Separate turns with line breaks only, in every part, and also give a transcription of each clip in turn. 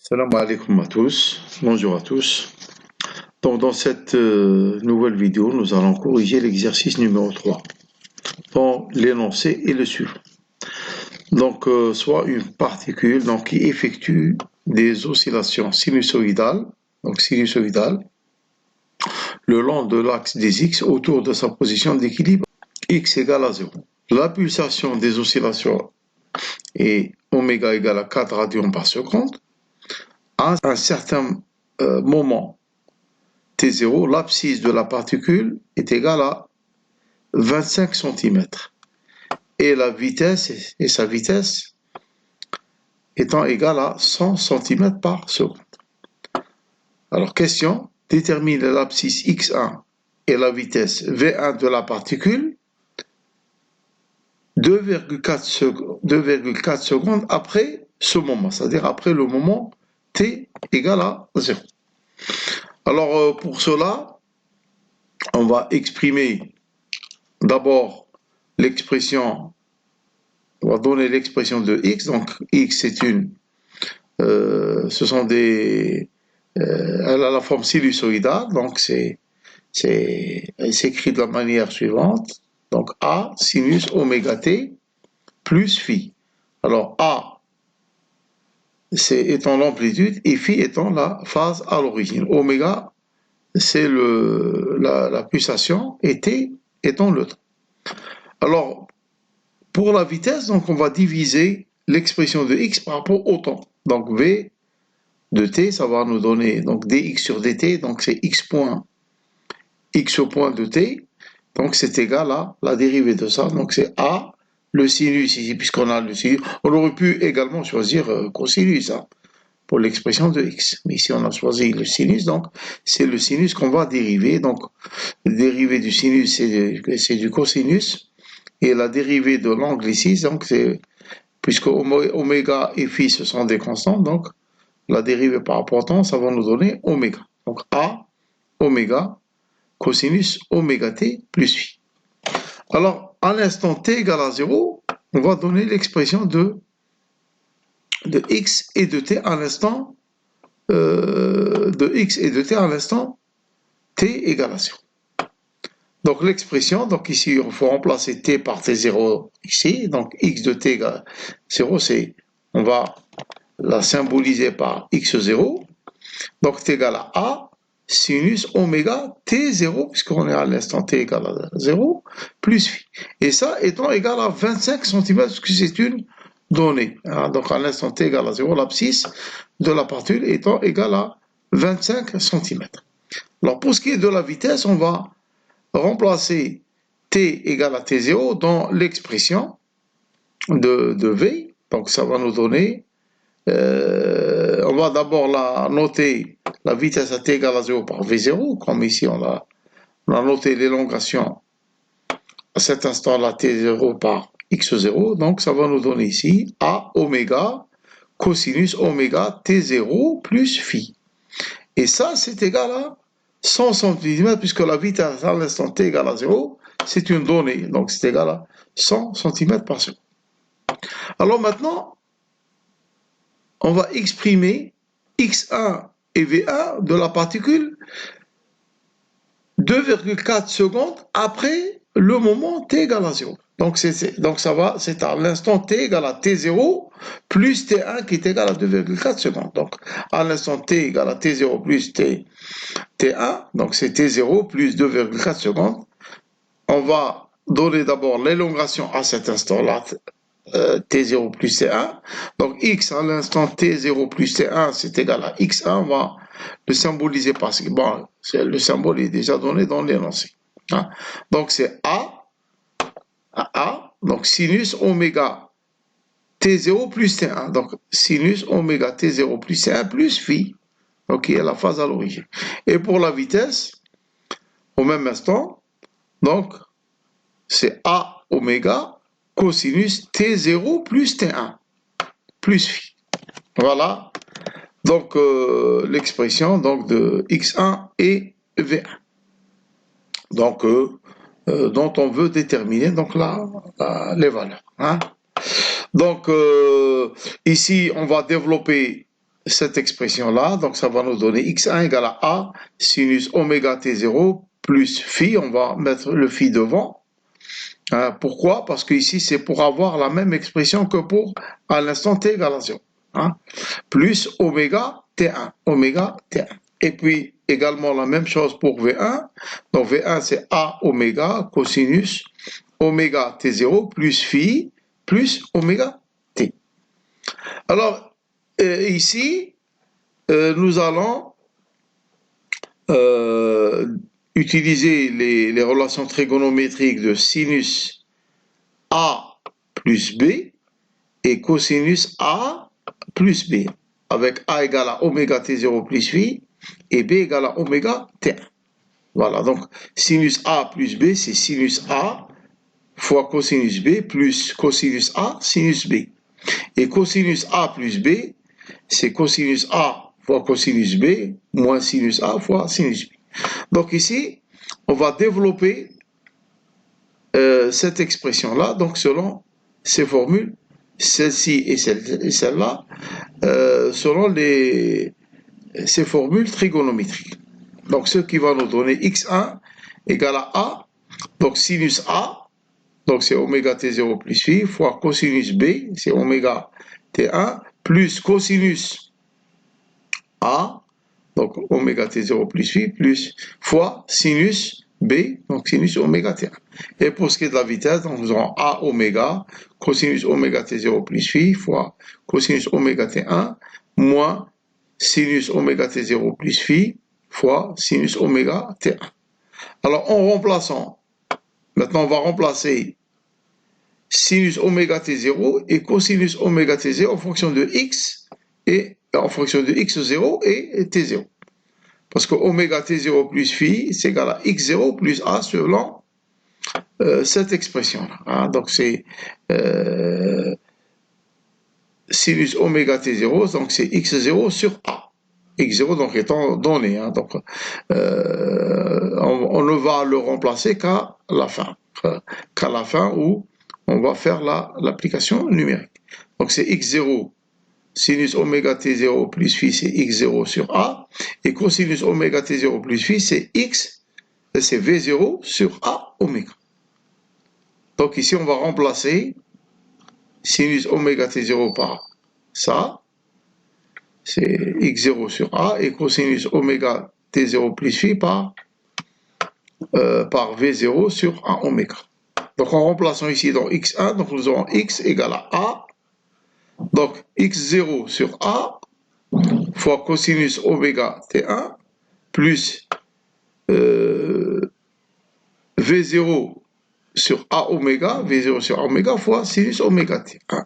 Salam alaikum à tous, bonjour à tous. Donc dans cette nouvelle vidéo, nous allons corriger l'exercice numéro 3 dans l'énoncé et le suivant. Donc soit une particule qui effectue des oscillations sinusoïdales, le long de l'axe des x autour de sa position d'équilibre x égale à 0. La pulsation des oscillations est oméga égale à 4 radians par seconde. À un certain moment T0, l'abscisse de la particule est égale à 25 cm et la vitesse et sa vitesse étant égale à 100 cm par seconde. Alors question, détermine l'abscisse x1 et la vitesse v1 de la particule 2,4 secondes après ce moment, c'est-à-dire après le moment t égale à 0. Alors pour cela, on va exprimer d'abord l'expression, on va donner l'expression de x, donc x c'est ce sont des, elle a la forme sinusoïdale, donc elle s'écrit de la manière suivante, donc a sinus oméga t plus phi. Alors a étant l'amplitude et phi étant la phase à l'origine. Oméga c'est la pulsation et t étant le temps. Alors, pour la vitesse, donc on va diviser l'expression de x par rapport au temps. Donc v de t, ça va nous donner donc dx sur dt, donc c'est x point de t, donc c'est égal à la dérivée de ça, donc c'est a, le sinus ici, puisqu'on a le sinus. On aurait pu également choisir cosinus pour l'expression de x, mais ici on a choisi le sinus, donc c'est le sinus qu'on va dériver, donc la dérivée du sinus c'est du cosinus, et la dérivée de l'angle ici, donc c'est, puisque oméga et phi ce sont des constantes, donc la dérivée par rapport au temps, ça va nous donner oméga. Donc a, oméga, cosinus oméga t plus phi. Alors, à l'instant t égale à 0, on va donner l'expression de x et de t à l'instant t égale à 0. Donc l'expression, donc ici il faut remplacer t par t0 ici, donc x de t égale 0, on va la symboliser par x0, donc t égale à a sinus oméga t0, puisqu'on est à l'instant t égale à 0, plus phi. Et ça étant égal à 25 cm, parce que c'est une donnée. Hein, donc à l'instant t égale à 0, l'abscisse de la particule étant égale à 25 cm. Alors pour ce qui est de la vitesse, on va remplacer t égale à t0 dans l'expression de v. Donc ça va nous donner, on va d'abord la noter, la vitesse à t égale à 0 par v0, comme ici on a noté l'élongation à cet instant-là t0 par x0, donc ça va nous donner ici a oméga cosinus oméga t0 plus phi. Et ça c'est égal à 100 cm, puisque la vitesse à l'instant t égale à 0, c'est une donnée, donc c'est égal à 100 cm par seconde. Alors maintenant, on va exprimer x1 et v1 de la particule 2,4 secondes après le moment t égale à 0. Donc c'est à l'instant t égale à t0 plus t1 qui est égal à 2,4 secondes. Donc à l'instant t égale à t0 plus t1, donc c'est t0 plus 2,4 secondes. On va donner d'abord l'élongation à cet instant-là, t0 plus t1. Donc x à l'instant t0 plus t1, c'est égal à x1. On va le symboliser parce que bon, le symbole est déjà donné dans l'énoncé. Hein. Donc c'est a, donc sinus oméga t0 plus t1. Donc sinus oméga t0 plus t1 plus phi, qui est la phase à l'origine. Et pour la vitesse, au même instant, donc c'est a oméga cosinus t0 plus t1 plus phi. Voilà donc l'expression donc de x1 et v1. Donc dont on veut déterminer donc les valeurs. Hein. Donc ici on va développer cette expression-là, donc ça va nous donner x1 égale à a sinus oméga t0 plus phi, on va mettre le phi devant. Pourquoi? Parce que ici c'est pour avoir la même expression que pour à l'instant t égale à 0. Plus oméga t1, oméga t1. Et puis également la même chose pour V1. Donc V1 c'est a oméga cosinus oméga t0 plus phi plus oméga t. Alors ici, nous allons utiliser les relations trigonométriques de sinus A plus B et cosinus A plus B, avec A égale à oméga T0 plus phi et B égale à oméga T1. Voilà, donc sinus A plus B, c'est sinus A fois cosinus B plus cosinus A sinus B. Et cosinus A plus B, c'est cosinus A fois cosinus B moins sinus A fois sinus B. Donc ici, on va développer cette expression-là, donc selon ces formules, celle-ci et celle-là, selon ces formules trigonométriques. Donc ce qui va nous donner x1 égale à A, donc sinus A, donc c'est oméga t0 plus phi, fois cosinus B, c'est oméga t1, plus cosinus A, donc oméga t0 plus phi, plus fois sinus B, donc sinus oméga t1. Et pour ce qui est de la vitesse, donc nous aurons A oméga, cosinus oméga t0 plus phi, fois cosinus oméga t1, moins sinus oméga t0 plus phi, fois sinus oméga t1. Alors en remplaçant, maintenant on va remplacer sinus oméga t0 et cosinus oméga t0 en fonction de x et en fonction de x0 et t0. Parce que oméga t0 plus phi, c'est égal à x0 plus a selon cette expression-là. Donc c'est sinus oméga t0, donc c'est x0 sur a. x0 donc étant donné. Donc on ne va le remplacer qu'à la fin où on va faire l'application numérique. Donc c'est x0 sinus oméga t0 plus phi, c'est x0 sur a, et cosinus oméga t0 plus phi, c'est c'est v0 sur a oméga. Donc ici, on va remplacer sinus oméga t0 par ça, c'est x0 sur a, et cosinus oméga t0 plus phi par v0 sur a oméga. Donc en remplaçant ici dans x1, donc nous aurons x égale à a, donc x0 sur a fois cosinus oméga t1 plus v0 sur a oméga, v0 sur a oméga fois sinus oméga t1.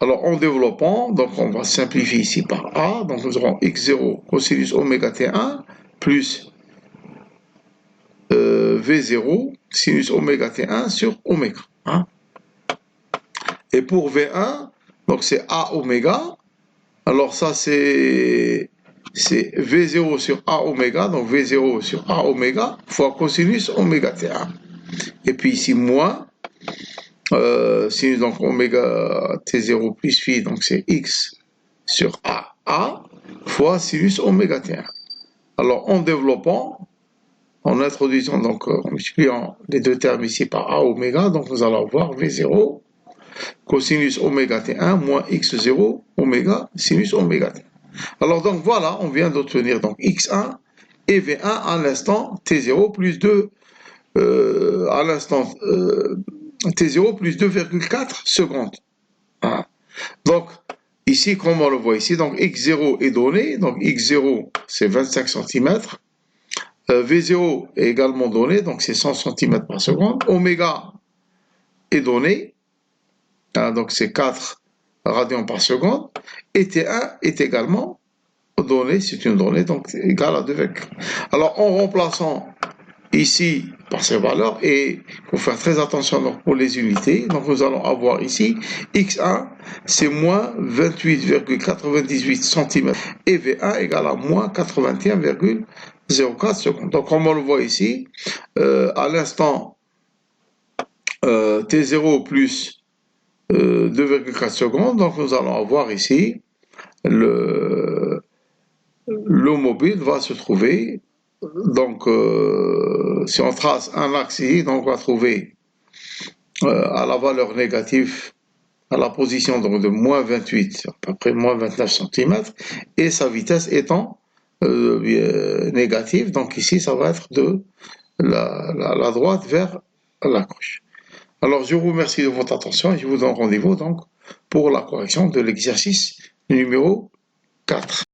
Alors en développant, donc on va simplifier ici par a, donc nous aurons x0 cosinus oméga t1 plus v0 sinus oméga t1 sur oméga. Et pour v1, donc c'est a oméga. Alors ça c'est v0 sur a oméga, donc v0 sur a oméga fois cosinus oméga t1. Et puis ici moins sinus donc oméga t0 plus phi, donc c'est x sur a fois sinus oméga t1. Alors en développant, en introduisant donc en multipliant les deux termes ici par a oméga, donc nous allons avoir v0 cosinus oméga t1 moins x0 oméga sinus oméga t1. Alors donc voilà, on vient d'obtenir donc x1 et v1 à l'instant t0 plus 2 à l'instant t0 plus 2,4 secondes. Donc ici, comme on le voit ici, donc x0 est donné, donc x0 c'est 25 cm, v0 est également donné, donc c'est 100 cm par seconde, oméga est donné, donc c'est 4 radians par seconde, et T1 est également donné, c'est une donnée, donc égale à 2,4. Alors en remplaçant ici par ces valeurs, et il faut faire très attention donc, pour les unités, donc nous allons avoir ici x1 c'est moins 28,98 cm et v1 égale à moins 81,04 secondes. Donc comme on le voit ici, à l'instant t0 plus 2,4 secondes, donc nous allons avoir ici le mobile va se trouver, donc si on trace un axe ici, donc on va trouver à la valeur négative, à la position donc de moins 28, à peu près moins 29 cm, et sa vitesse étant négative, donc ici ça va être de la droite vers la gauche. Alors je vous remercie de votre attention et je vous donne rendez-vous donc pour la correction de l'exercice numéro 4.